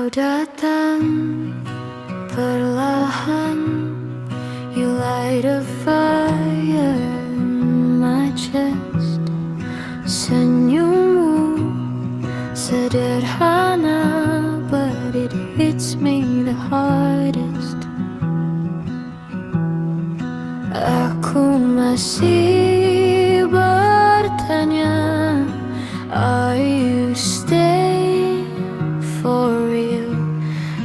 Kau datang perlahan, you light a fire in my chest. Senyummu sederhana, but it hits me the hardest. Aku masih bertanya, are you staying for real?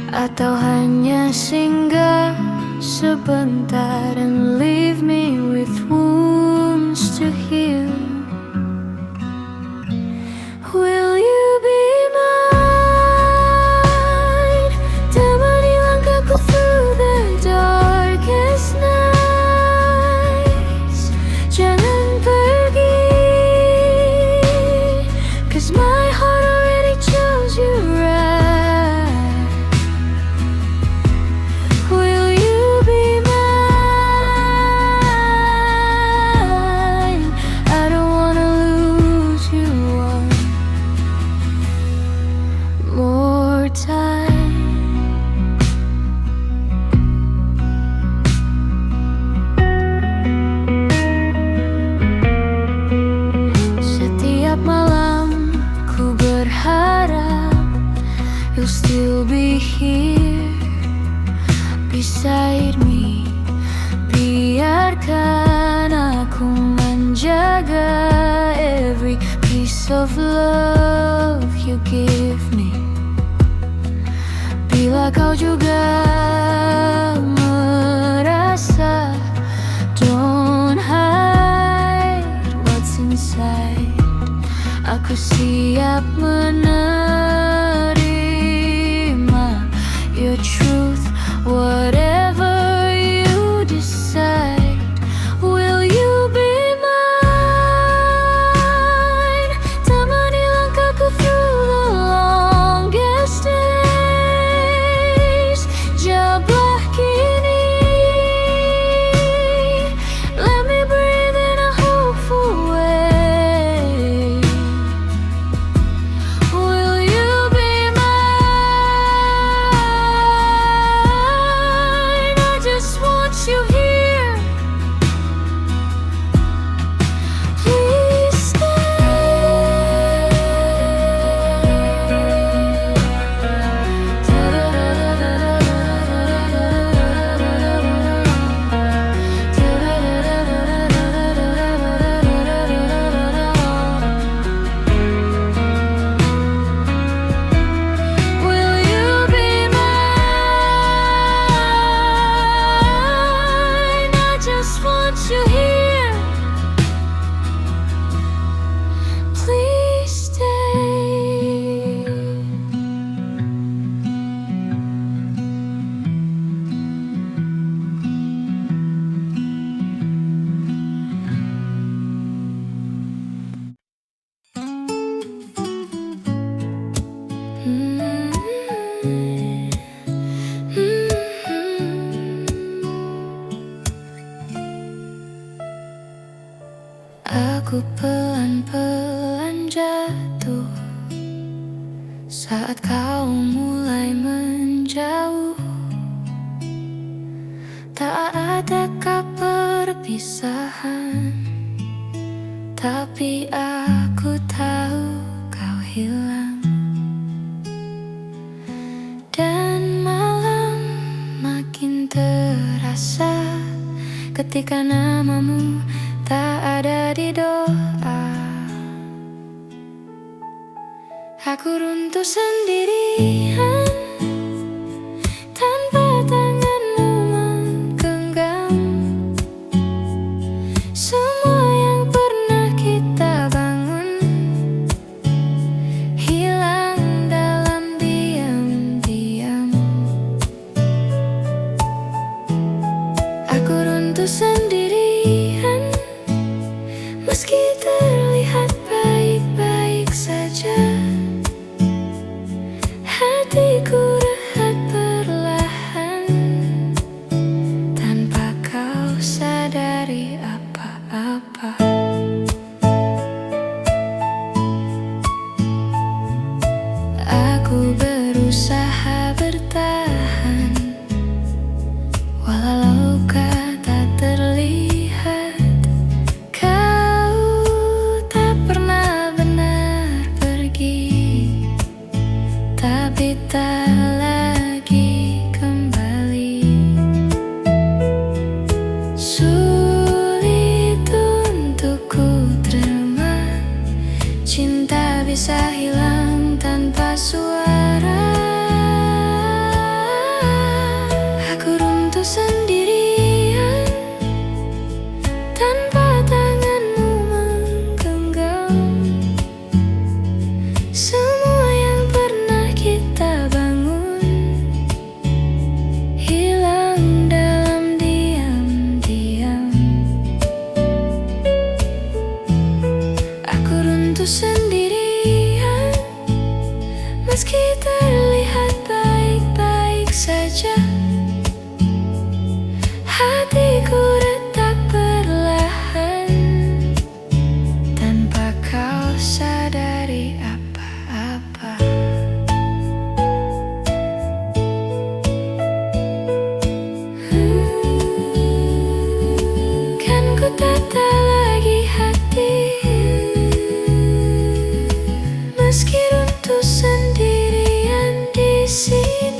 Atau hanya singgah sebentar and leave me with wounds to heal? Will you be mine? Temani langkahku through the darkest nights. Jangan pergi, 'cause my heart already chose you right. Will you be mine? I don't wanna lose you one more time. Setiap malam ku berharap you'll still be here beside me. Biarkan aku menjaga every piece of love you give me. Bila kau juga merasa, don't hide what's inside. Aku siap menerima your truth, whatever you decide. Will you be mine? Temani langkahku through the longest days. Jawablah kini, let me breathe in a hopeful way. Will you be mine? I just want you here. Please Will you be mine? I just want you here. Please stay. Aku pelan-pelan jatuh saat kau mulai menjauh. Tak adakah perpisahan, tapi aku tahu kau hilang. Dan malam makin terasa ketika namamu tak ada di doa. Aku runtuh sendirian tanpa tanganmu menggenggam semua yang pernah kita bangun, hilang dalam diam-diam. Aku runtuh sendirian, meski terlihat baik-baik saja. Hatiku rehat perlahan tanpa kau sadari apa-apa. Aku berusaha cinta bisa hilang tanpa suara. Aku runtuh sendirian tanpa tanganmu menggenggam semua yang pernah kita bangun, hilang dalam diam-diam. Aku runtuh sendirian meski terlihat baik-baik saja. Hatiku retak perlahan tanpa kau sadari apa-apa. Kan ku tata lagi hati meski runtuh sendirian di sini.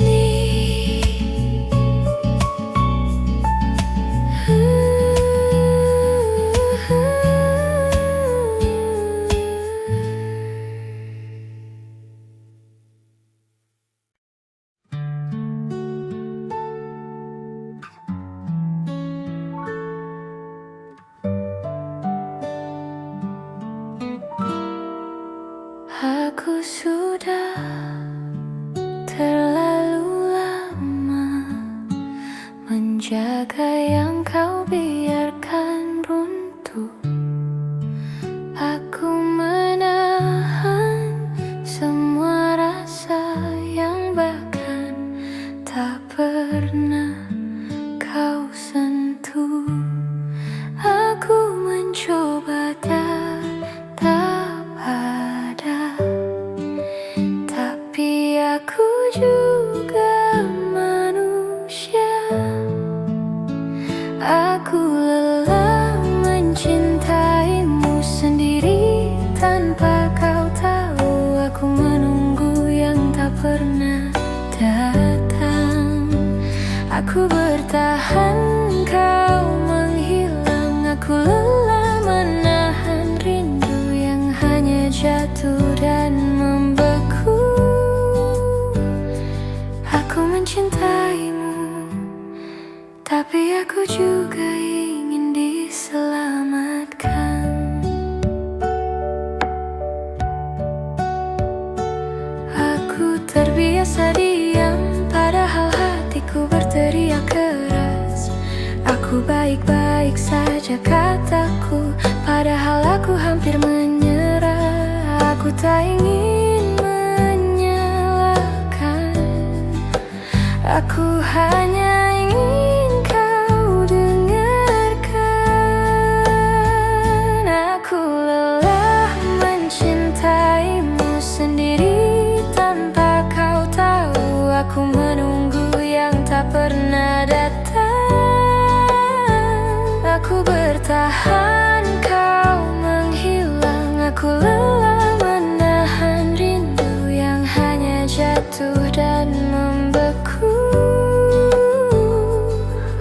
Aku sudah terlalu lama menjaga yang kau biarkan runtuh. Aku menahan semua rasa yang bahkan tak pernah kau sentuh. Aku mencoba tetap ada, tapi aku juga manusia. Aku lelah mencintaimu sendiri tanpa kau tahu. Aku menunggu yang tak pernah datang. Aku bertahan, kau menghilang. Aku lelah menahan rindu yang hanya jatuh dan membeku. Aku mencintaimu, tapi aku juga ingin diselamatkan. Aku terbiasa diam, padahal hatiku berteriak keras. Aku baik-baik saja kataku, padahal aku hampir menyerah. Aku tak ingin menyalahkan, aku hanya ingin kau dengarkan. Aku lelah mencintaimu sendiri tanpa kau tahu. Aku menunggu yang tak pernah datang. Aku bertahan, kau menghilang. Aku lelah menahan rindu yang hanya jatuh dan membeku.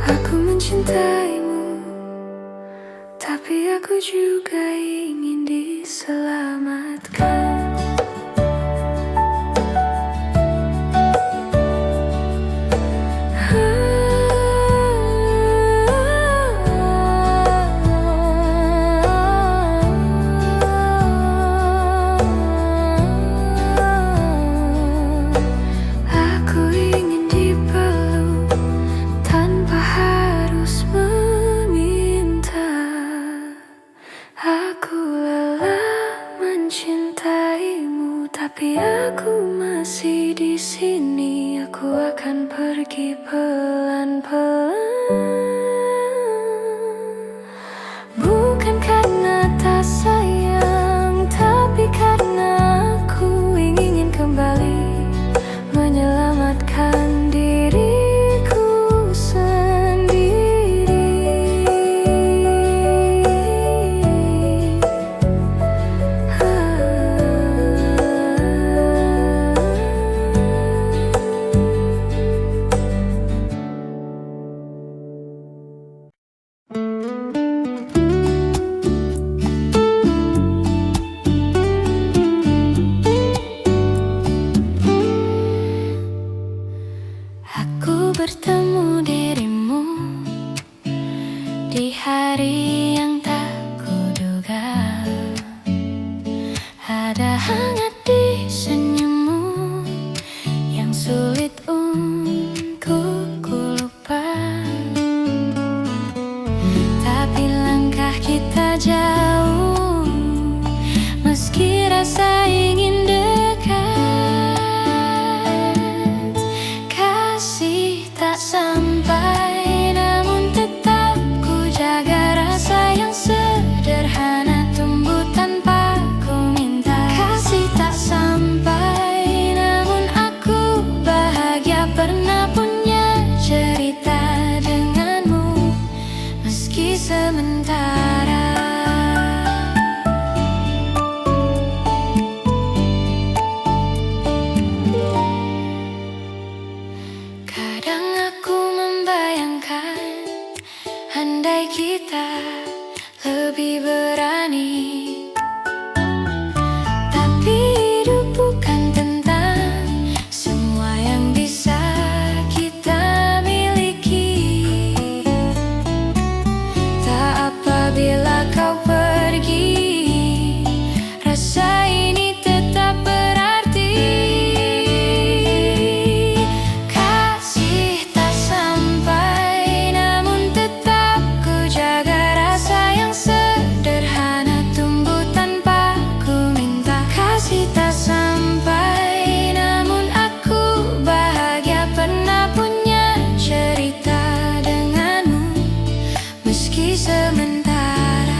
Aku mencintaimu, tapi aku juga ingin diselamatkan. Tapi aku masih di sini. Aku akan pergi pelan-pelan. Bukan karena tak sayang, tapi karena aku ingin kembali menyelamatkan diriku sendiri. hangat di senyummu yang sulit untuk lupa. Tapi langkah kita jauh, meski rasa ingin dekat. Kasih tak sampai, namun tetap ku jaga rasa yang sederhana tumbuh tanpa ku minta. Kasih tak sampai, namun aku bahagia pernah punya cerita denganmu, meski sementara. Kadang aku membayangkan, andai kita lebih berani. Tapi hidup bukan tentang semua yang bisa kita miliki. Tak apabila kau pergi, rasa ini tetap berarti. Kasih tak sampai, namun tetap ku jaga rasa yang sederhana tumbuh tanpa ku minta. Kasih tak sampai, namun aku bahagia pernah punya cerita denganmu, meski sementara.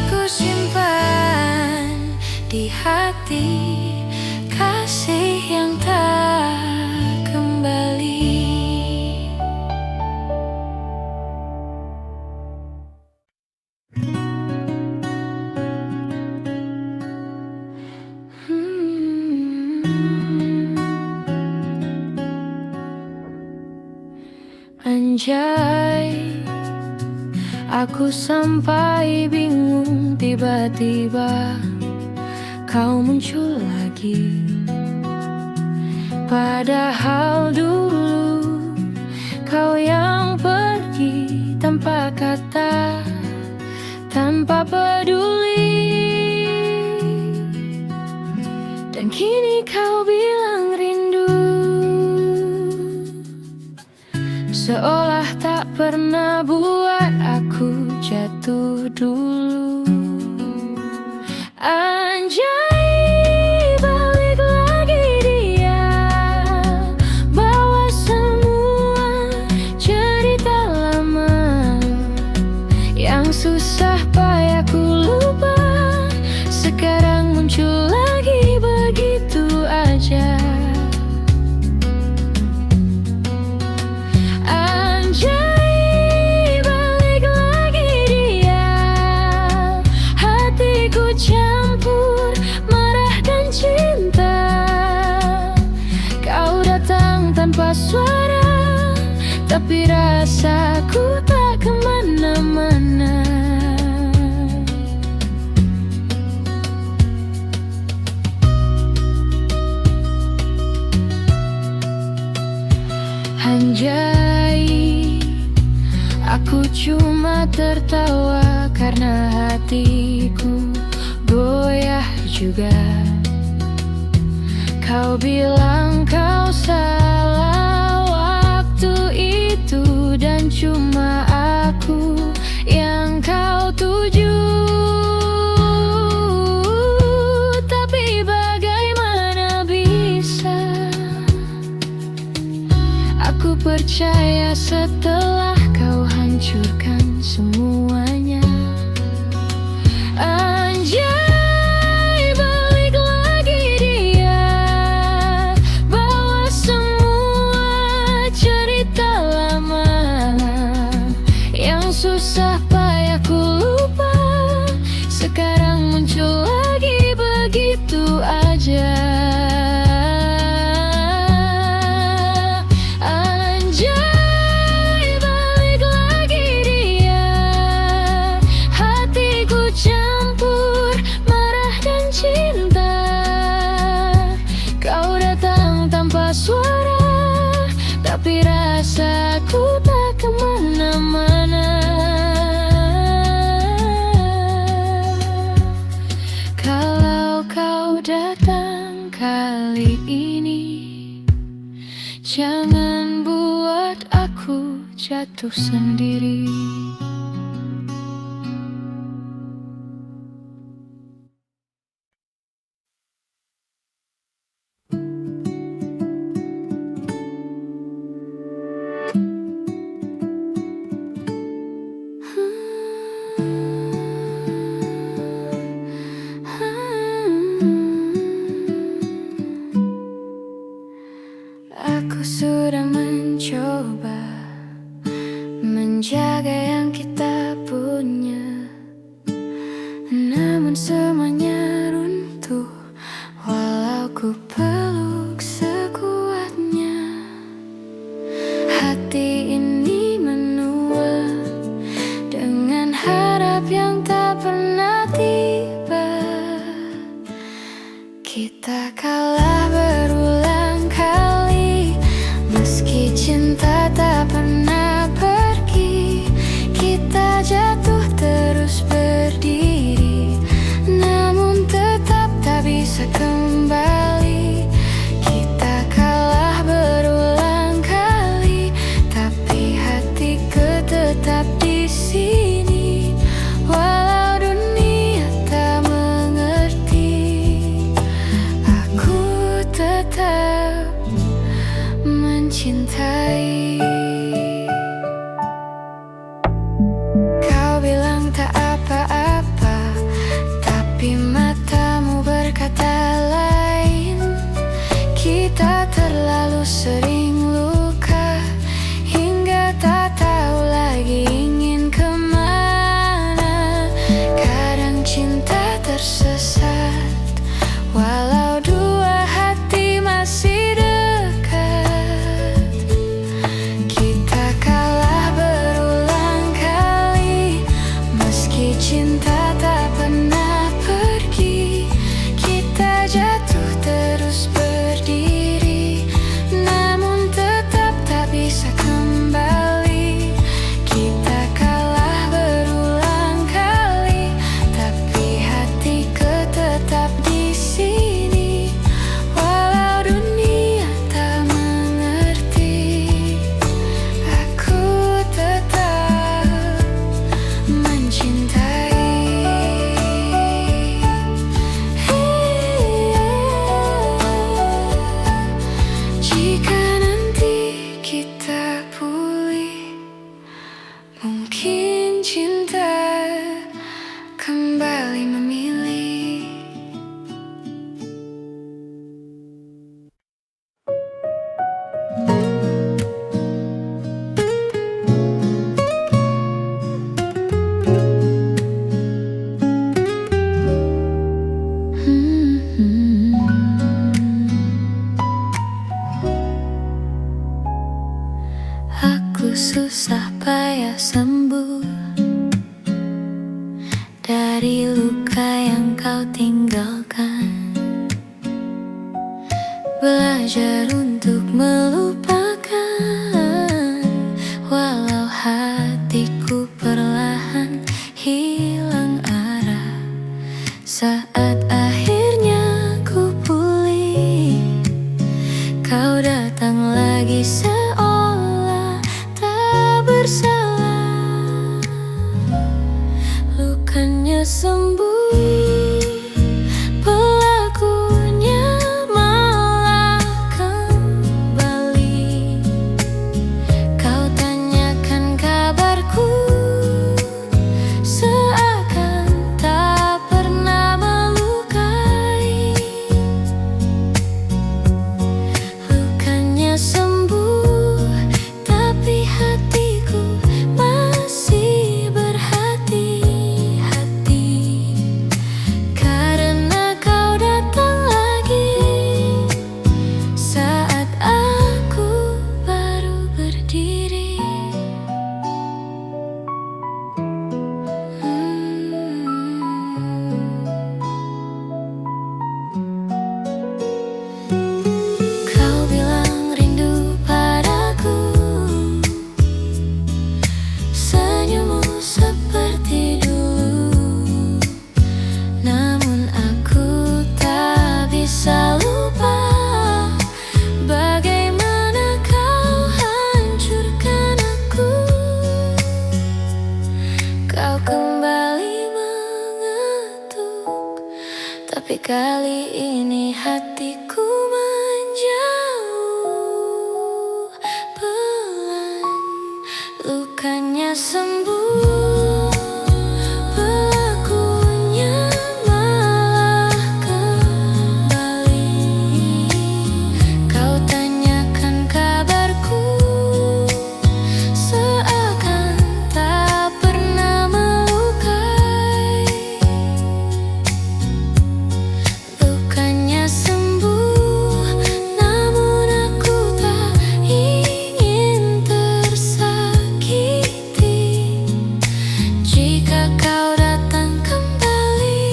Aku simpan di hati kasih yang tak kembali. Anjay, aku sampai bingung, tiba-tiba kau muncul lagi. Padahal dulu kau yang pergi tanpa kata, tanpa peduli. Dan kini kau bilang rindu, seolah tak pernah buat aku jatuh dulu. Anjay, balik lagi dia, bawa semua cerita lama yang susah payah ku lupa. Sekarang muncul lagi begitu aja. Anjay, balik lagi dia, hatiku campur marah dan cinta. Kau datang tanpa suara, tapi rasaku tak kemana-mana. Anjay, aku cuma tertawa karena hatiku goyah juga. Kau bilang kau salah waktu itu, dan cuma aku yang kau tuju. Tapi bagaimana bisa aku percaya setelah kau hancurkan semuanya. Anjay, balik lagi dia, bawa semua cerita lama yang susah payah ku lupa. Sekarang muncul lagi begitu aja. Anjay, jatuh sendiri. Aku sudah mencoba menjaga yang kita punya, namun semuanya runtuh walau ku peluk sekuatnya. Hati ini menua dengan harap yang tak pernah tiba. Kita kalah berulang kali, meski cinta tak pernah pergi. Kita jatuh terus berdiri, namun tetap tak bisa kembali. Kita kalah berulang kali, tapi hatiku tetap di sini. Walau dunia tak mengerti, aku tetap mencintai. Kau bilang tak apa-apa, tapi matamu berkata lain. Kita terlalu sering luka, hingga tak tahu lagi ingin kemana. Kadang cinta tersesat, walau dua hati masih dekat. Kita kalah berulang kali, meski cinta tak pernah pergi. Kita jatuh terus berdiri, namun tetap tak bisa kembali. Kita kalah berulang kali, tapi hatiku tetap di sini. Walau dunia tak mengerti, aku tetap mencintai. Jika nanti kita pulih, mungkin cinta kembali memilih. Aku susah payah sembuh dari luka yang kau tinggalkan. Belajar untuk melupakan, walau hatiku perlahan hilang arah. Saat akhirnya ku pulih, kau datang lagi seolah tak bersalah. Lukanya sembuh, pelakunya malah kembali. kali ini hatiku menjauh pelan, lukanya sembuh, pelakunya malah kembali. Kau tanyakan kabarku, seakan tak pernah melukai. Lukanya sembuh, namun aku tak ingin tersakiti. Jika kau datang kembali,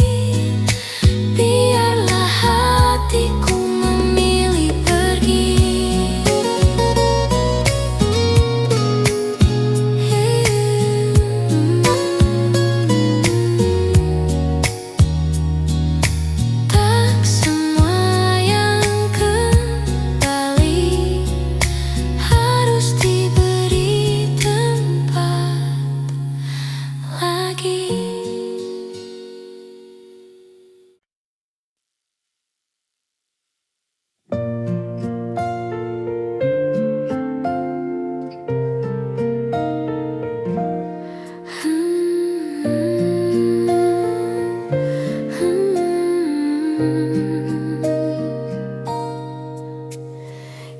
biarlah hatiku memilih pergi. Tak semua yang kembali harus diberi tempat lagi.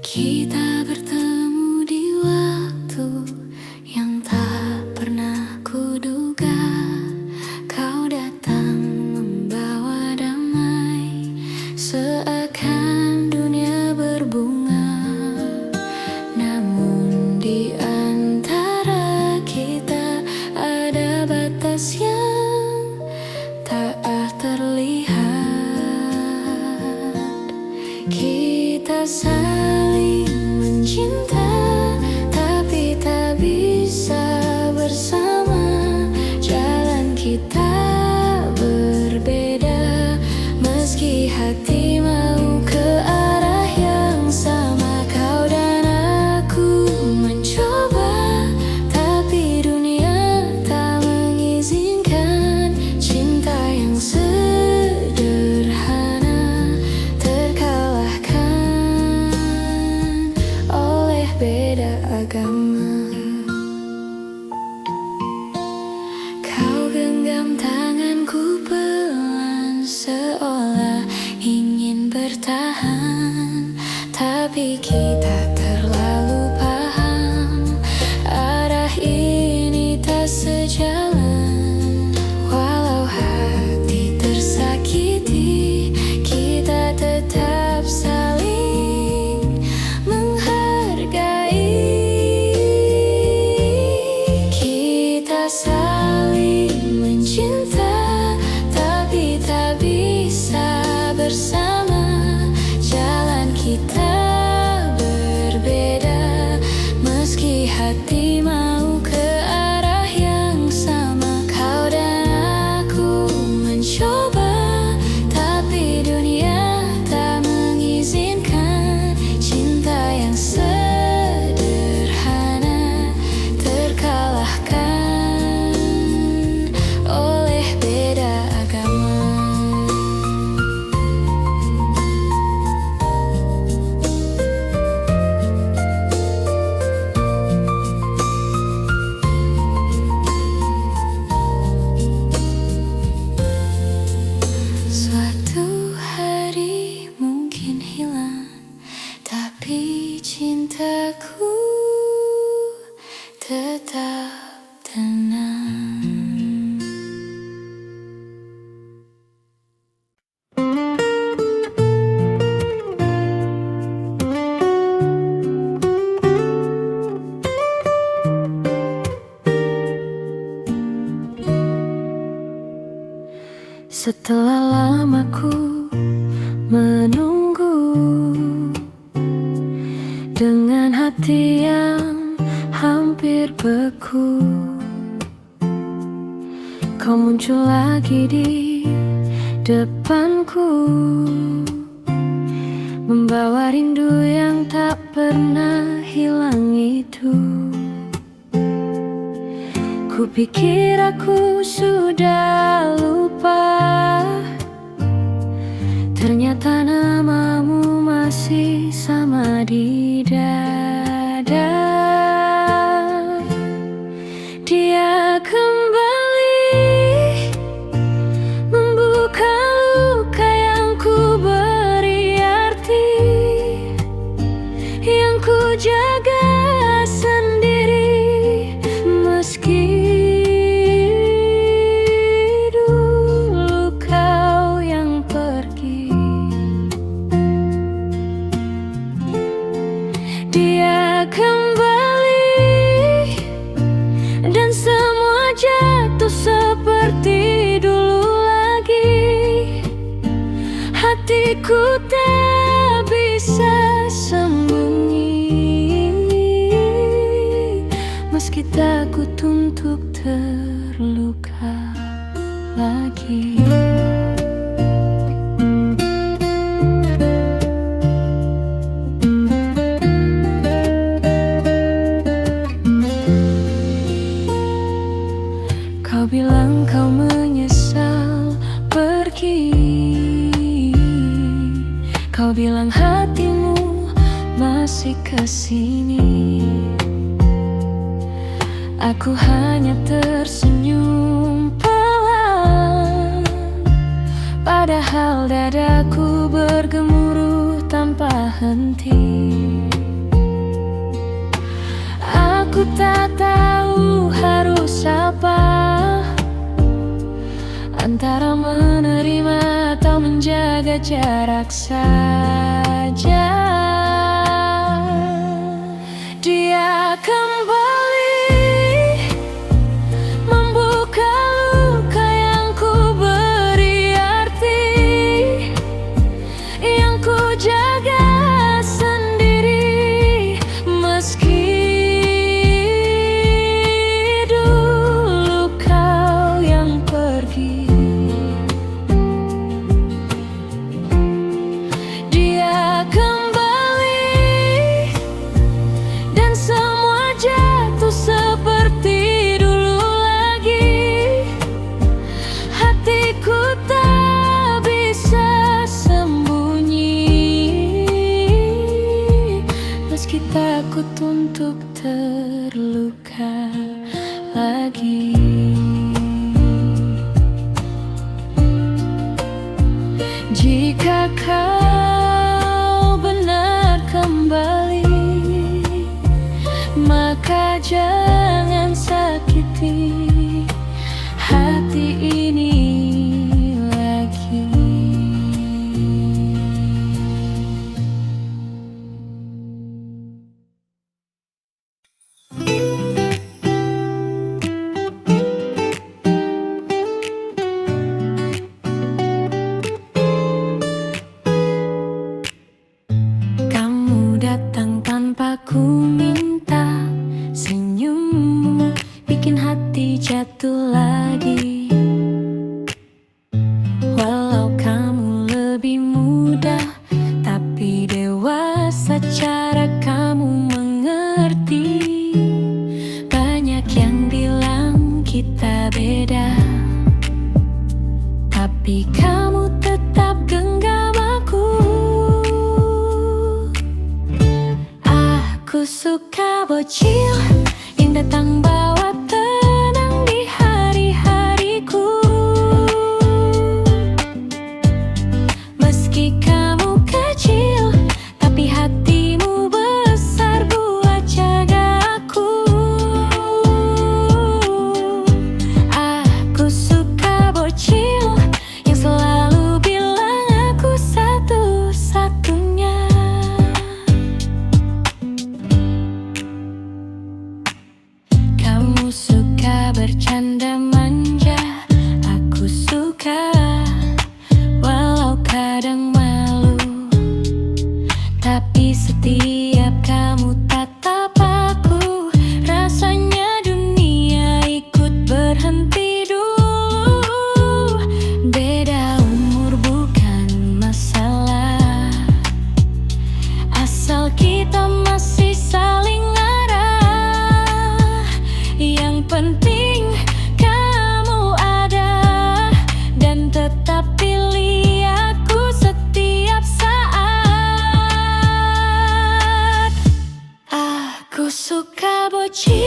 Kita bertemu di waktu yang tak pernah kuduga. Kau datang membawa damai, seakan dunia berbunga. Namun di antara kita ada batas yang tak terlihat. Kita saling mencinta, tapi tak bisa bersama. Jalan kita berbeda, meski hati mau ke arah yang sama. Kau dan aku mencoba, tapi dunia tak mengizinkan. Cinta yang sederhana terkalahkan oleh beda agama. Kau genggam tanganku pelan, seolah ingin bertahan, tapi kita terlalu paham. Arah ini tak sejalan. Walau hati tersakiti, kita tetap saling menghargai. Kita saling mencinta, tapi tak bisa bersama. Jalan kita berbeda, meski hati mau ke arah yang sama. Kau dan aku mencoba, tapi dunia tak mengizinkan. Cinta yang sederhana terkalahkan oleh beda agama. Suatu hari mungkin hilang, tapi cintaku tetap tenang. Setelah lama ku menunggu, dengan hati yang hampir beku, kau muncul lagi di depanku, membawa rindu yang tak pernah hilang itu. Kupikir aku sudah lupa, Ternyata namamu masih sama di dada. Dia kembali membuka luka yang ku beri arti, yang ku jaga sendiri. Meski dulu kau yang pergi, dia kembali dan semua jatuh seperti dulu lagi. Hatiku tak bisa sembunyi, meski takut untuk terluka lagi. Kau bilang kau menyesal pergi, kau bilang hatimu masih kesini. Aku hanya tersenyum pelan, padahal dadaku bergemuruh tanpa henti. Aku tak tahu harus apa, antara menerima atau menjaga jarak saja. Dia kembali membuka luka yang ku beri arti, yang ku jaga sendiri. Meski dulu kau yang pergi, dia kembali dan semua jatuh seperti dulu lagi. Hatiku tak bisa sembunyi, meski takut untuk terluka lagi. Jika kau benar kembali, maka jangan sakiti hati ini lagi. Kamu datang tanpa ku minta, senyummu bikin hati jatuh lagi. Walau kamu lebih muda, tapi dewasa cara kamu mengerti. Banyak yang bilang kita beda, tapi kamu tetap genggam aku. Aku suka bocil yang datang bawa tenang di hari-hariku. Meski kamu kecil, tapi hatimu besar buat jaga aku. Aku suka bocil yang selalu bilang aku satu-satunya. Kamu suka bercanda manja, aku suka walau kadang malu. Tapi setiap kamu tatap aku, rasanya dunia ikut berhenti dulu. Beda umur bukan masalah, asal kita masih saling arah. Yang penting kamu ada dan tetap pilih aku setia.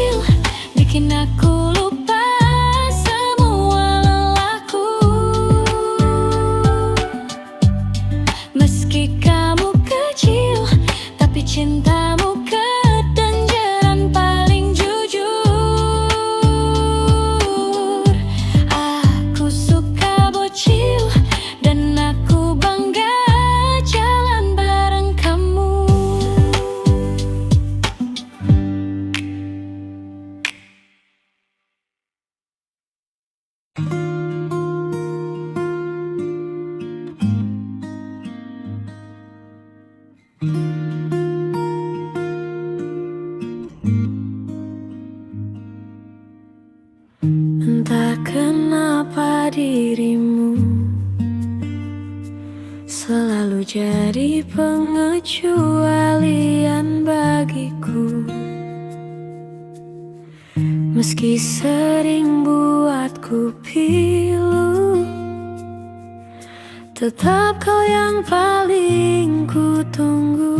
kecil bikin aku lupa semua lelahku. Meski kamu kecil, tapi cintamu kedengeran paling jujur. Aku suka bocil dan aku bangga jalan bareng kamu. Entah kenapa dirimu selalu jadi pengecualian bagiku. Meski sering buatku pilu, tetap kau yang paling ku tunggu.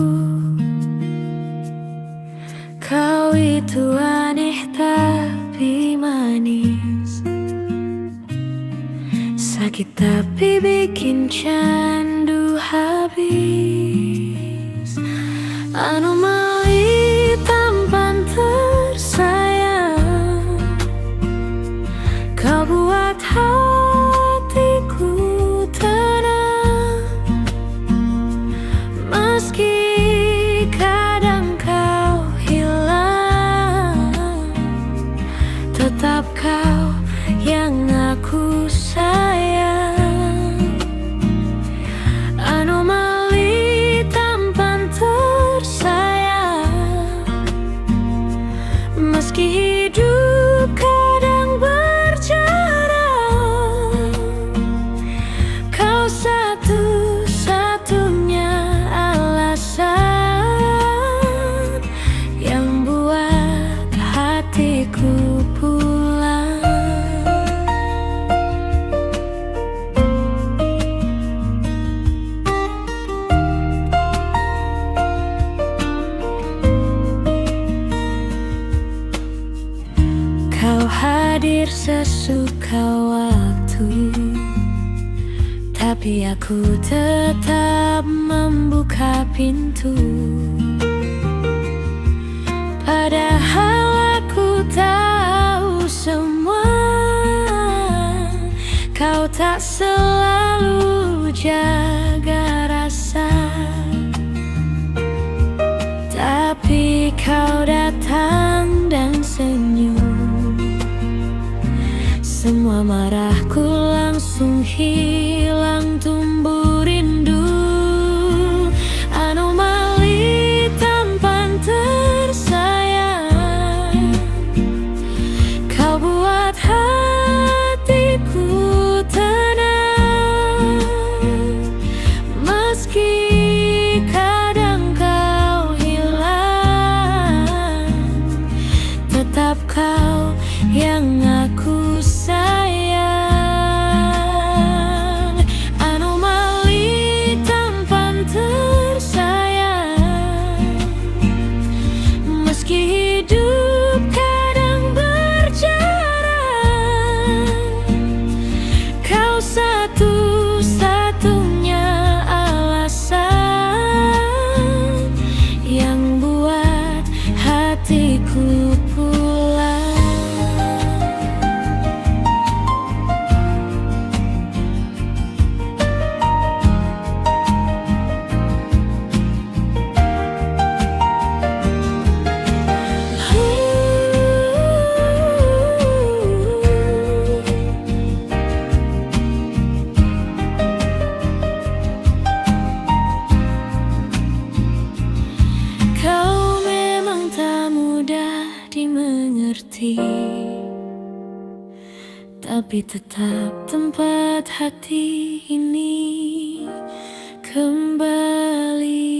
Kau itu aneh tapi manis, sakit tapi bikin candu habis. Anomali tampan tersayang, kau buat hatiku tenang. Meski kadang kau hilang, tetap kau yang aku sayang. Anomali tampan tersayang, meski hidup kadang berjarak, kau satu-satunya alasan yang buat hatiku pulang. Kau hadir sesuka waktu, tapi aku tetap membuka pintu. Padahal aku tahu semua, kau tak selalu jaga rasa. Tapi kau datang dan senyum, semua marahku langsung hilang, tumbuh rindu. Anomali tampan tersayang, kau buat hatiku tenang. Meski kadang kau hilang, tetap kau yang aku sayang. Anomali tampan tersayang, meski hidup kadang berjarak, kau satu-satunya alasan yang buat hatiku pulang. Kau memang tak mudah dimengerti, tapi tetap tempat hati ini kembali.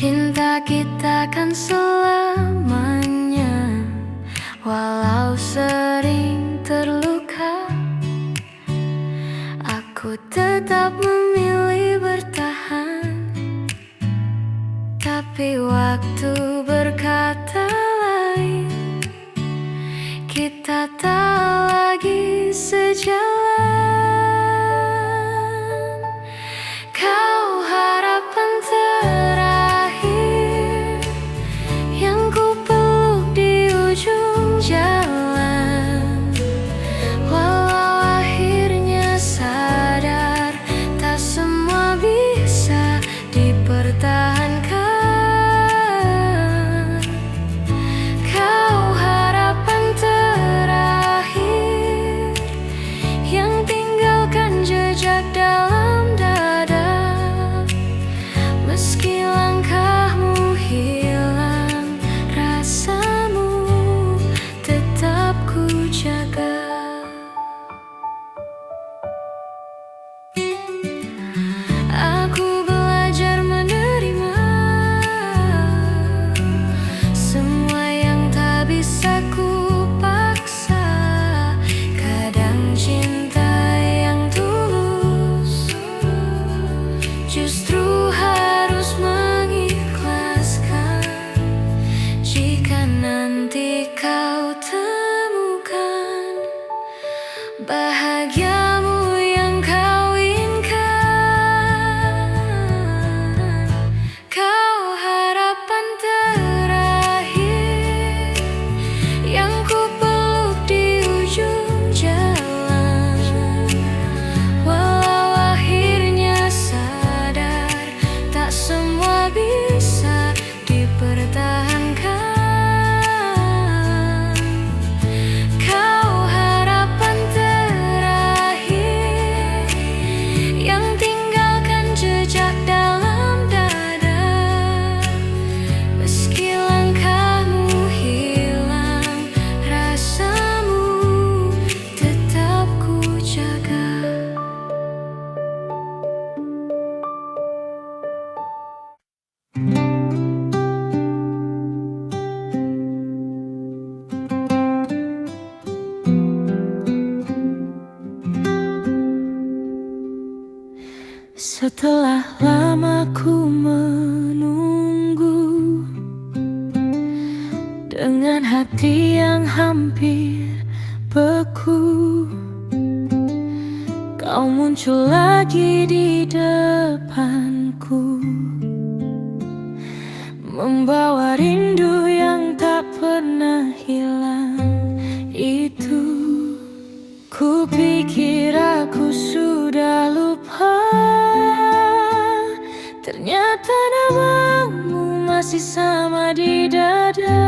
Cinta kita kan selamanya, walau sering terluka. Aku tetap memilih bertahan, tapi waktu berkata lain. Kita tak lagi sejalan. Kau harapan terakhir yang ku peluk di ujung jalan. Walau akhirnya sadar tak semua bisa dipertahankan. Kau harapan terakhir yang tinggalkan jejak dalam dada. Meski langkahmu hilang, rasamu tetap ku jaga. Aku belajar menerima semua yang tak bisa ku paksa. Kadang cinta yang tulus justru harus mengikhlaskan. Jika nanti kau temukan bahagiamu yang kau inginkan, kau harapan terakhir yang ku peluk di ujung jalan. Walau akhirnya sadar tak semua bisa dipertahankan. Kau harapan terakhir yang tinggalkan jejak dalam dada. Meski langkahmu hilang, rasamu tetap ku jaga. Setelah lama ku menunggu dengan hati yang hampir beku, kau muncul lagi di depanku, membawa rindu yang tak pernah hilang itu. Ku pikir aku sudah lupa, ternyata namamu masih sama di dada.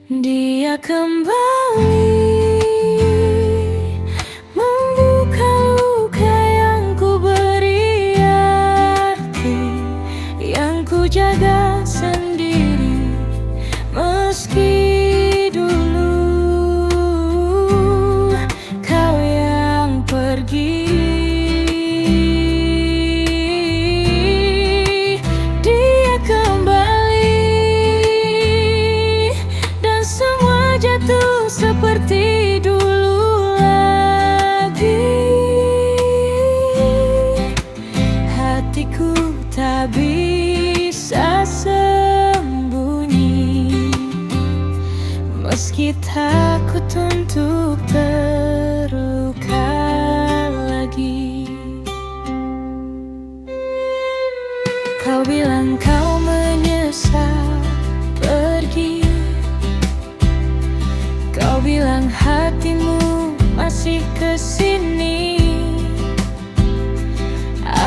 Dia kembali membuka luka yang ku beri arti, yang ku jaga sendiri. Meski dulu kau yang pergi, dia kembali dan semua jatuh seperti dulu lagi. Hatiku tak bisa sembunyi, meski takut untuk terluka lagi. Kau bilang kau menyesal pergi, kau bilang hatimu masih kesini.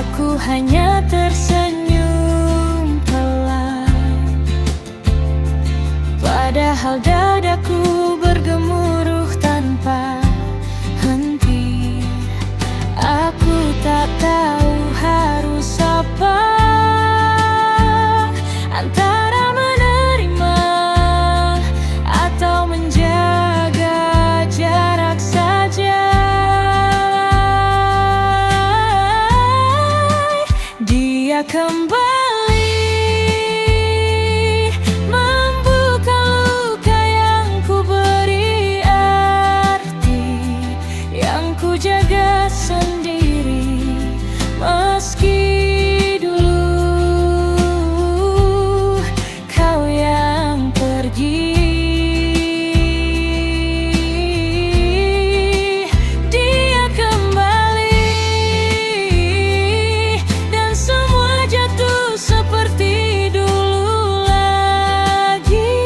Aku hanya tersenyum pelan, padahal dadaku bergemuruh tanpa henti. Aku tak tahu harus apa, antara menerima atau menjaga jarak saja. Dia kembali membuka luka yang ku beri arti, yang ku jaga sendiri meski dulu kau yang pergi. Dia kembali dan semua jatuh seperti dulu lagi.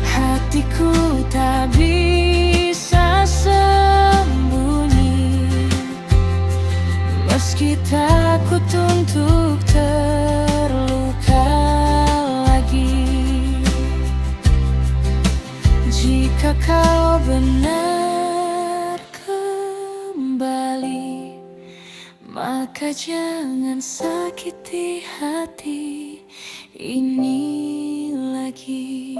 Hatiku tak bisa sembunyi, meski takut untuk terluka lagi. Jika kau benar kembali, maka jangan sakiti hati ini lagi.